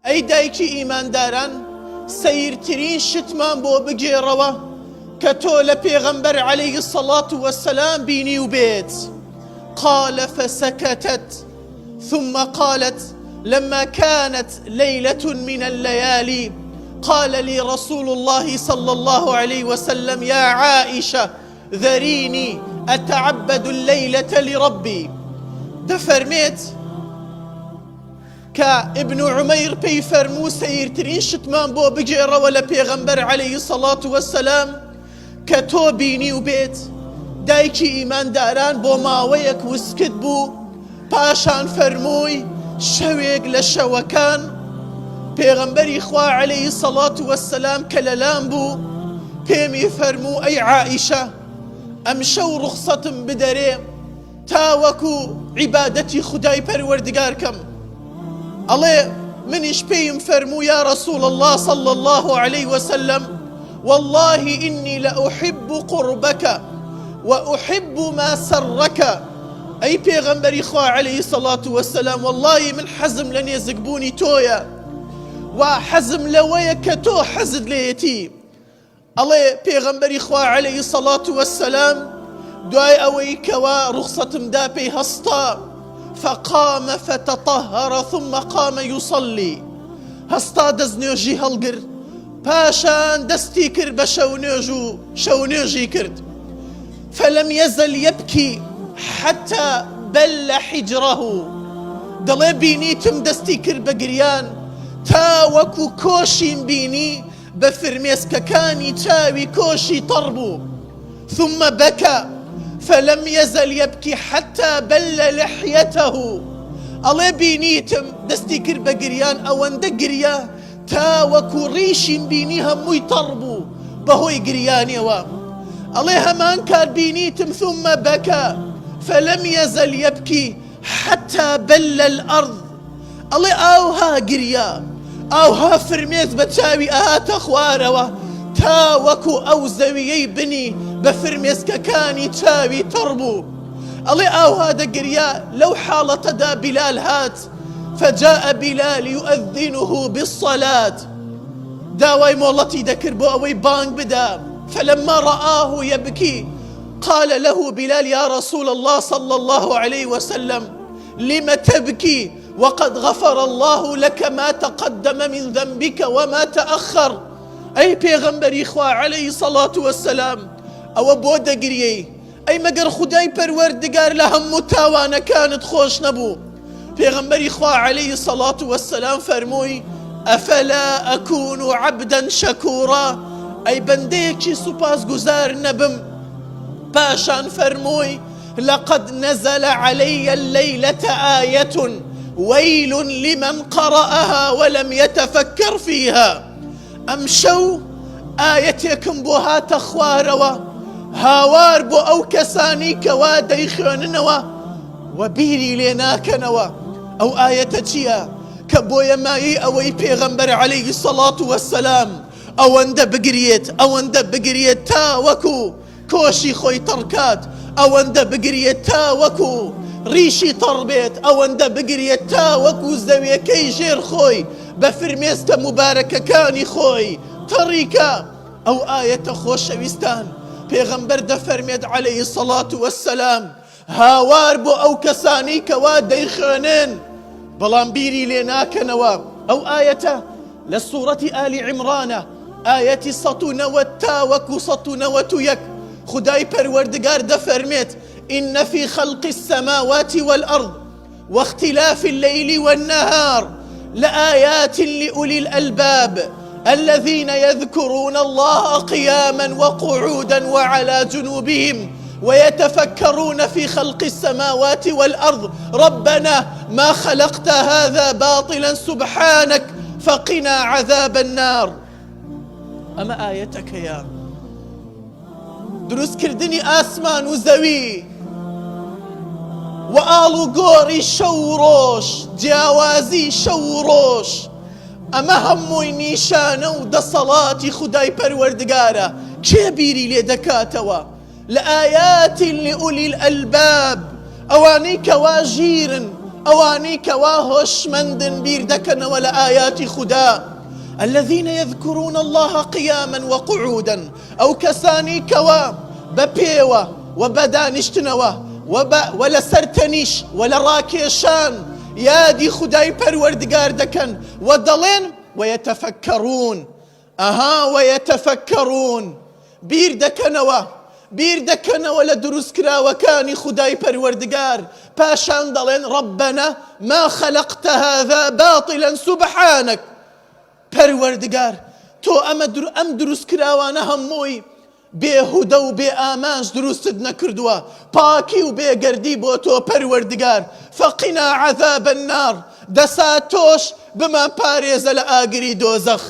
ئەی دایکی ئیمانداران، سەیرترین شتمان بۆ بگێڕەوە کە تۆ لە پێغەمبەر عەلەیهی السەڵات وەسسەلام بینی و بێت. قال فسكتت ثم قالت لما كانت ليلة من الليالي قال لي رسول الله صلى الله عليه وسلم يا عائشة ذريني أتعبد الليلة لربي. دفرميت كابن عمير بي فرمو سيرترين شتمان بو بجيرا ولا بيغمبر عليه الصلاة والسلام كتو بيني وبيت دايكي إيمان داران بو ماويك وسكت بو باشان فرموي شويق لشوكان بيغمبري إخوة عليه الصلاة والسلام كللان بو بيمي فرمو أي عائشة أمشو رخصة بدري تاوكو عبادتي خداي پروردگاركم. الله منش بيم فرمو يا رسول الله صلى الله عليه وسلم والله إني لأحب قربك وأحب ما سرك. أي بيغمبر إخوة عليه الصلاة والسلام والله من حزم لن يزقبوني تويا وحزم لويا كتو حزد ليتي. الله بيغمبر إخوة عليه الصلاة والسلام دعاء أويكوا رخصة مدابي هستا فقام فتطهر ثم قام يصلي. هستا دزنيوجي هلقر باشان دستي كر بشونيجي كرد فلم يزل يبكي حتى بل حجره. دلي بينيتم دستي كر بقريان تا وكو كوشين بيني بفرميسك كاني تاوي كوشي طربو ثم بكى فلم يزل يبكي حتى بل لحيته. الله بينيتم دستي كر بقريان أوان دقريا تا وكو ريشين بيني همو يطربو بهوي قرياني وام. الله همان كان بينيتم ثم بكى فلم يزل يبكي حتى بل الأرض. الله أوها قريا أوها فرميت بتاوي آهات أخواروا تا وكو أو زويي بني بفرميس كاني تاوي تربو. الله أوها دقريا لو حالة دا بلال هات فجاء بلال يؤذنه بالصلاة داوي مولتي دكر بو أوي بانك بدا فلما رآه يبكي قال له بلال يا رسول الله صلى الله عليه وسلم لم تبكي وقد غفر الله لك ما تقدم من ذنبك وما تأخر. أي بيغمبر إخوة عليه الصلاة والسلام أو بودا قريي أي مقر خداي پروردگار لهم متاوانا كانت خوش نبو. بيغمبر إخوة عليه الصلاة والسلام فرموي أفلا أكون عبدا شكورا. أي بنديكي سپاس گزار نبم. باشان فرموي لقد نزل علي الليلة آية ويل لمن قرأها ولم يتفكر فيها. أمشو آيتكم بوها تخواروا هاوار بو أو كساني كوا ديخوننوا وبيري ليناكنوا أو آية تشيا كبويا ماي أوي بيغمبر عليه الصلاة والسلام أوان دا بقريت تا وكو كوشي خوي تركات أوان دا بقريت تا وكو ريشي طربيت أوان دا بقريت تا وكو زاوية كي جير خوي بفرميسك مباركة كاني خوي طريقة أو آية خوش ويستان بيغمبر دا فرميد عليه الصلاة والسلام هاوار بو أو كساني كوا ديخونين بلان بيري ليناك نوا أو آية للسورة آل عمران آية سطنوتا وكو سطنوتيك خداي پروردگار دا فرميت إن في خلق السماوات والأرض واختلاف الليل والنهار لآيات لأولي الألباب الذين يذكرون الله قياما وقعودا وعلى جنوبهم ويتفكرون في خلق السماوات والأرض ربنا ما خلقت هذا باطلا سبحانك فقنا عذاب النار. أما آيتك يا دروس كردني آسمان وزوي وآلو قوري شوروش جاوازي شوروش أما هموي نيشانه ودا صلاتي خداي پروردگارا كي بيري لي دكاتوا لآيات لأولي الألباب أواني كواجير ئەوانەی کەوا هۆشمەندن بیر دەکەنەوە لە ئاياتی خوددا. الذين يذكرون الله قياما وقعودا، أو كساني كوا ببيوة وبدانشتنوا ولا سرتنيش ولا راكيشان يادي خداي پروردگار دكن ودلين ويتفكرون. ويتفكرون بير دكنوا لدروس كرا وكاني خداي پروردگار پاشان دلين ربنا ما خلقت هذا باطلا سبحانك. پەروەردگار تۆ ئەم دروست کراوانە هەمووی بێهودە و بێ ئامانج دروستت نەکردووە، پاکی و بێگەردی بۆ تۆ پەروەردگار. فەقینا عەذاب النار، دەسا تۆش بمان پارێزە لە ئاگری دۆزەخ.